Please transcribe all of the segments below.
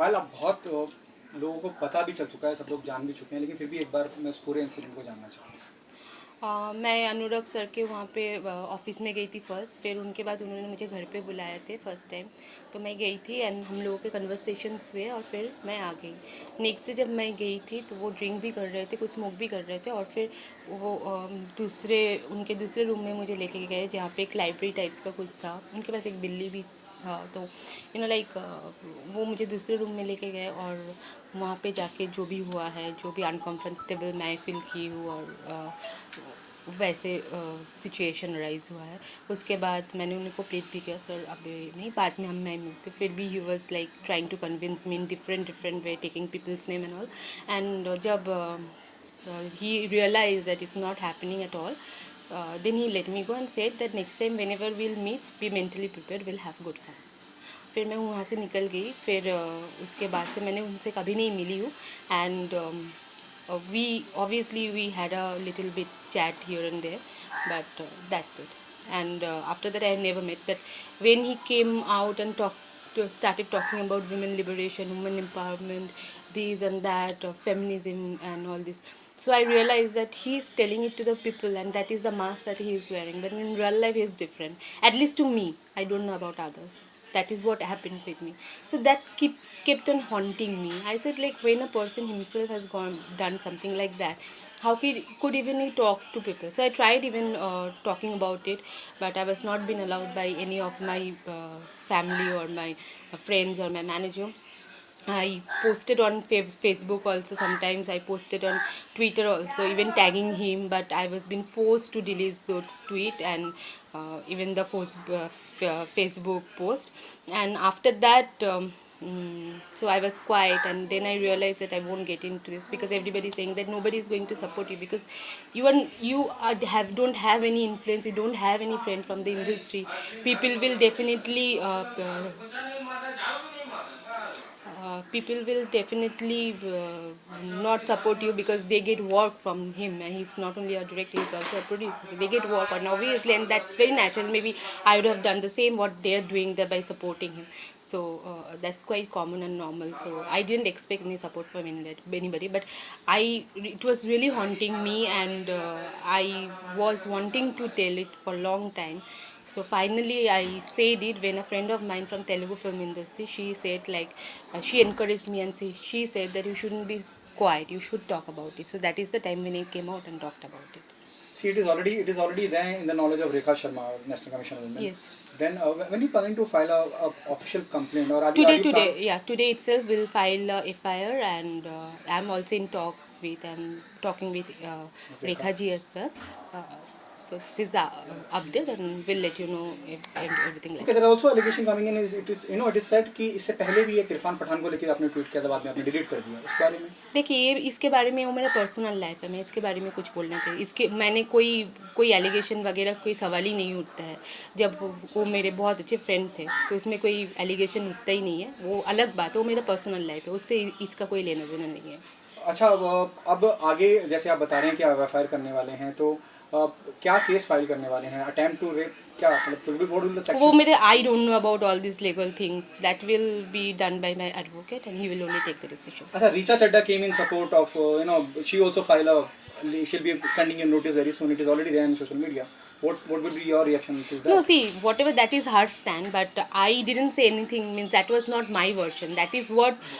पायल, अब बहुत लोगों को पता भी चल चुका है, सब लोग जान भी चुके हैं, लेकिन फिर भी एक बार मैं उस पूरे इंसिडेंट को जानना चाहूँगा। मैं अनुराग सर के वहाँ पे ऑफिस में गई थी फर्स्ट, फिर उनके बाद उन्होंने मुझे घर पे बुलाए थे फर्स्ट टाइम, तो मैं गई थी एंड हम लोगों के कन्वर्सेशंस हुए और फिर मैं आ गई। नेक्स्ट डे जब मैं गई थी तो वो ड्रिंक भी कर रहे थे, कुछ स्मोक भी कर रहे थे, और फिर वो उनके दूसरे रूम में मुझे लेके गए जहाँ पे एक लाइब्रेरी टाइप्स का कुछ था, उनके पास एक बिल्ली भी था। तो लाइक वो मुझे दूसरे रूम में लेके गए और वहाँ पे जाके जो भी हुआ है, जो भी अनकम्फर्टेबल मैं फील की हूँ और वैसे सिचुएशन राइज हुआ है, उसके बाद मैंने उनको प्लीड भी किया, सर अभी नहीं, बाद में हम मैं मिलते, फिर भी he was like trying to convince me in different way, taking people's name and all. And जब he realized that it's not happening at all, then he let me go and said that next time whenever we'll meet, be mentally prepared, we'll have good fun. फिर मैं वहाँ से निकल गई, फिर उसके बाद से मैंने उनसे कभी नहीं मिली हूँ। And we had a little bit chat here and there, but that's it. And after that I never met, but when he came out and started talking about women liberation, women empowerment, this and that, feminism and all this, so I realized that he is telling it to the people and that is the mask that he is wearing, but in real life he is different, at least to me. I don't know about others. That is what happened with me. So that kept on haunting me. I said, like, when a person himself has done something like that, how could even he talk to people? So I tried even talking about it, but I was not been allowed by any of my family or my friends or my manager. I posted on Facebook also. Sometimes I posted on Twitter also, even tagging him. But I was being forced to delete those tweet and even the Facebook post. And after that, so I was quiet. And then I realized that I won't get into this because everybody is saying that nobody is going to support you because don't have any influence. You don't have any friend from the industry. People will definitely not support you because they get work from him, and he's not only a director, he's also a producer, so they get work, and obviously, and that's very natural. Maybe I would have done the same what they're doing there by supporting him. So that's quite common and normal, so I didn't expect any support from anybody, but it was really haunting me, and I was wanting to tell it for a long time. So finally, I said it when a friend of mine from Telugu film industry, she said, like, she encouraged me and she said that you shouldn't be quiet, you should talk about it. So that is the time when I came out and talked about it. See, it is already there in the knowledge of Rekha Sharma, National Commission of Women. Yes. Then when you planning to file a official complaint, or Today itself we'll file a FIR, and I'm also in I'm talking with Okay, Rekha ji as well. Uh, so this is update, and we'll let you know if everything like okay, that. there are also allegation coming in. It is said कि इससे पहले भी एक इरफान पठान को लेकर आपने tweet किया था, बाद में आपने डिलीट कर दिया, इस बारे में? देखिए, ये इसके बारे में वो मेरा पर्सनल लाइफ है, मैं इसके बारे में कुछ बोलना चाहिए, इसके मैंने कोई एलिगेशन वगैरह कोई सवाल ही नहीं उठता है। जब वो मेरे बहुत अच्छे फ्रेंड थे तो इसमें कोई एलिगेशन उठता ही नहीं है, वो अलग बात है, वो मेरा पर्सनल लाइफ है, उससे इसका कोई लेना देना नहीं है। अच्छा, अब आगे जैसे आप बता रहे हैं कि आप एफआईआर करने वाले हैं, तो क्या केस फाइल करने वाले हैं? अटेम्प्ट टू रेप, क्या मतलब व्हाट विल द वो सेक्शन? मेरे I don't know about all this legal things, that will be done by my advocate and he will only take the अच्छा, decisions. Richa Chadda came in support of, she also filed she'll be sending you notice very soon. It is already there in social media. What would be your reaction to No, that? see, whatever that is her stand, but I didn't say anything, means that was not my version. That is what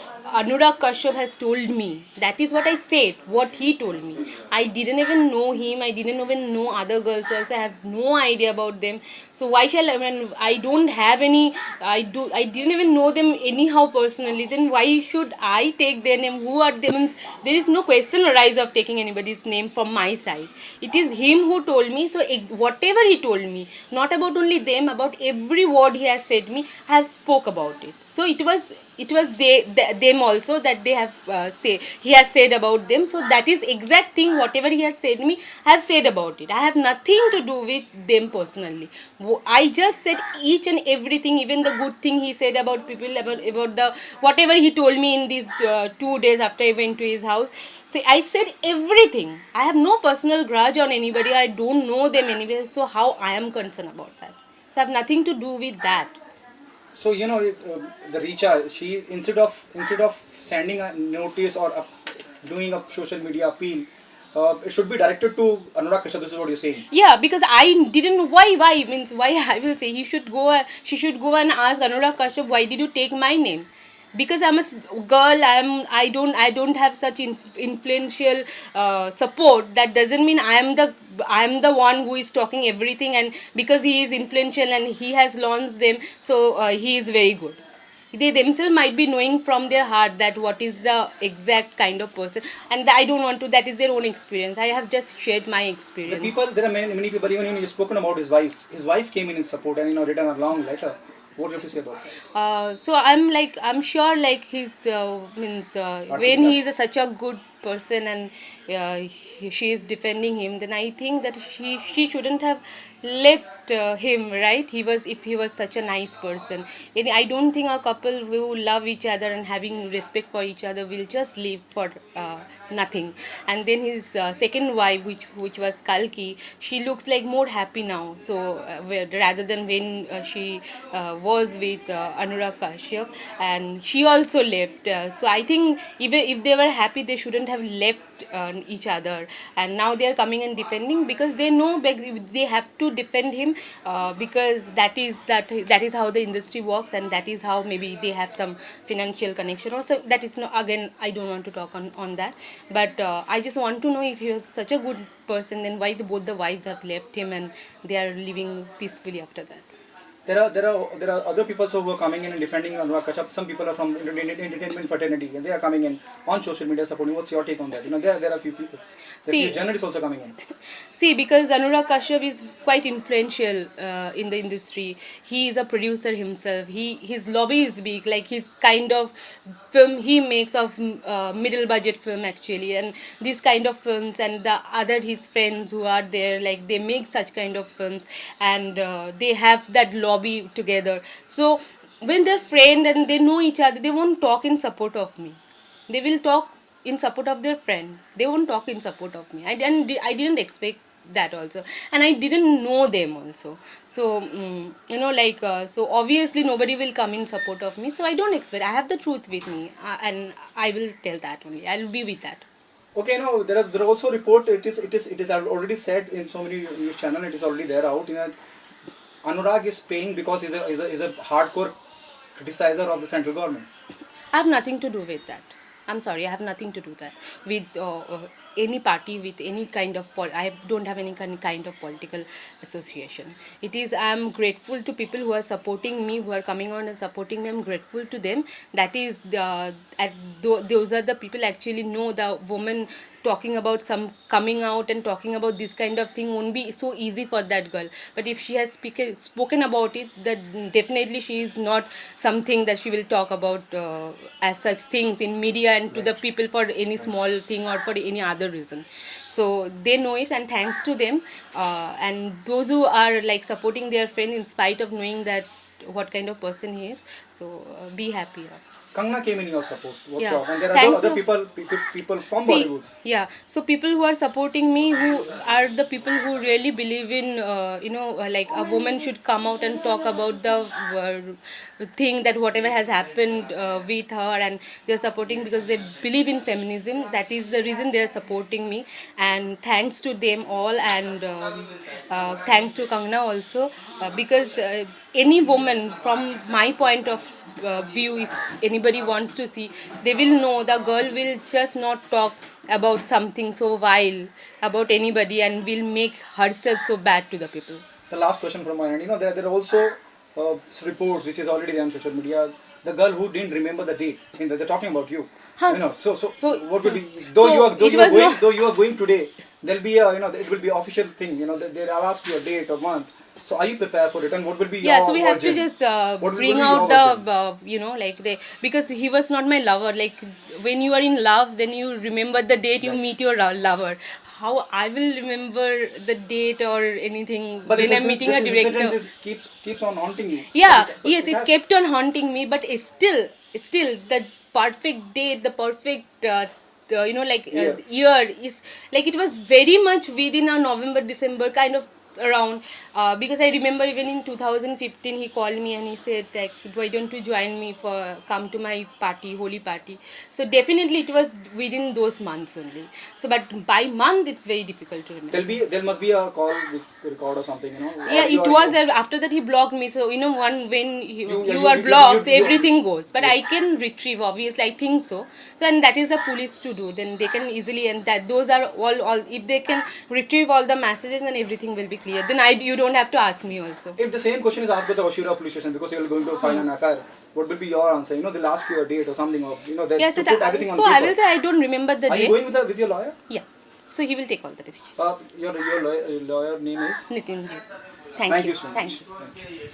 Anurag Kashyap has told me. That is what I said, what he told me. I didn't even know him, I didn't even know other girls also, I have no idea about them. So why shall I, when I don't have any, I didn't even know them anyhow personally, then why should I take their name? Who are they? Means there is no question arise of taking anybody's name from my side. It is him who told me, so whatever he told me, not about only them, about every word he has said me, I have spoke about it. So it was them also that they have say he has said about them. So that is exact thing, whatever he has said me, I have said about it. I have nothing to do with them personally. I just said each and everything, even the good thing he said about people, about the whatever he told me in these 2 days after I went to his house. So I said everything. I have no personal grudge on anybody, I don't know them anyway, so how I am concerned about that? So I have nothing to do with that. So the Richa, she instead of sending a notice or doing a social media appeal, it should be directed to Anurag Kashyap. This is what you're saying. Yeah, because I didn't. Why means why I will say he should go. She should go and ask Anurag Kashyap, why did you take my name? Because I'm a girl. I don't have such influential support. That doesn't mean I'm the one who is talking everything. And because he is influential and he has launched them, so he is very good. They themselves might be knowing from their heart that what is the exact kind of person, and I don't want to. That is their own experience. I have just shared my experience. There are many people. Even you've spoken about his wife. His wife came in his support and written a long letter. What do you have to say about that? So I'm sure like his means when he is such a good person and she is defending him, then I think that she shouldn't have left him, right? If he was such a nice person, and I don't think a couple who love each other and having respect for each other will just live for nothing. And then his second wife, which was Kalki, she looks like more happy now. So rather than when she was with Anurag Kashyap, and she also left. So I think even if they were happy, they shouldn't have left each other. And now they are coming and defending because they know they have to defend him because that is how the industry works, and that is how maybe they have some financial connection. Also, that is no, again, I don't want to talk on that. But I just want to know, if he was such a good person, then why both the wives have left him and they are living peacefully after that. There are other people who are coming in and defending Anurag Kashyap. Some people are from entertainment fraternity and they are coming in on social media supporting. What's your take on that? There are a few people. There are few journalists also coming in. See, because Anurag Kashyap is quite influential in the industry. He is a producer himself. His lobby is big. Like his kind of film he makes of middle budget film actually, and these kind of films, and the other his friends who are there, like they make such kind of films, and they have that lobby together. So when they're friends and they know each other, they won't talk in support of me. They will talk in support of their friend. They won't talk in support of me. I didn't expect that also, and I didn't know them also. So so obviously nobody will come in support of me. So I don't expect. I have the truth with me, and I will tell that only. I'll be with that. Okay, no, there are also report. It is already said in so many news channel. It is already there out. Anurag is paying because he's a hardcore criticizer of the central government. I have nothing to do with that. I'm sorry, I have nothing to do that with any party, with any kind of I don't have any kind of political association. It is, I'm grateful to people who are supporting me, who are coming on and supporting me. I'm grateful to them. That is those are the people actually know. The woman talking about some coming out and talking about this kind of thing won't be so easy for that girl. But if she has spoken about it, that definitely she is not something that she will talk about as such things in media and to the people for any small thing or for any other reason. So they know it, and thanks to them, and those who are like supporting their friend in spite of knowing that what kind of person he is. So be happy. Kangna came in your support. What's Yeah. your, and there are Thanks other to- people from See, Bollywood. yeah. So people who are supporting me, who are the people who really believe in, like a woman should come out and talk about the thing that whatever has happened with her, and they're supporting because they believe in feminism. That is the reason they're supporting me, and thanks to them all, and thanks to Kangna also, because any woman, from my point of view, if anybody wants to see, they will know the girl will just not talk about something so vile about anybody and will make herself so bad to the people. The last question from my end. There are also reports which is already there on social media. The girl who didn't remember the date. They're talking about you. Huh, So so- what would be though so you are it was not- though you are going today, there'll be a it will be official thing. They'll ask you a date or month. So are you prepared for it? And what will be your Yeah, so we have to version? just What will bring be out your the like they, because he was not my lover. Like when you are in love, then you remember the date you meet your lover. How I will remember the date or anything But when I'm meeting a director? This keeps on haunting you. Yeah, But yes, it has- kept on haunting me, but it's still the perfect date, the perfect year is like, it was very much within a November December kind of around, because I remember even in 2015 he called me and he said like, why don't you join me for come to my party, holy party. So definitely it was within those months only. So but by month it's very difficult to remember. There must be a call with record or something, you know. Yeah, Or it you was are- after that he blocked me. So when you are you- blocked, you- everything goes. But I Yes. can retrieve, obviously. I think so. So and that is the police to do. Then they can easily, and that those are all. If they can retrieve all the messages, then everything will be clear. Then you don't have to ask me also. If the same question is asked by the Oshira police station because you're going to file an FIR, what will be your answer? You know, they'll ask you a date or something, or you know, they Yes, to put everything on so paper. I will say I don't remember the Are day. you going with your lawyer? Yeah. So he will take all the decisions. Your lawyer name is. Nitin ji. Thank you. you so much. Thank you. Thank you.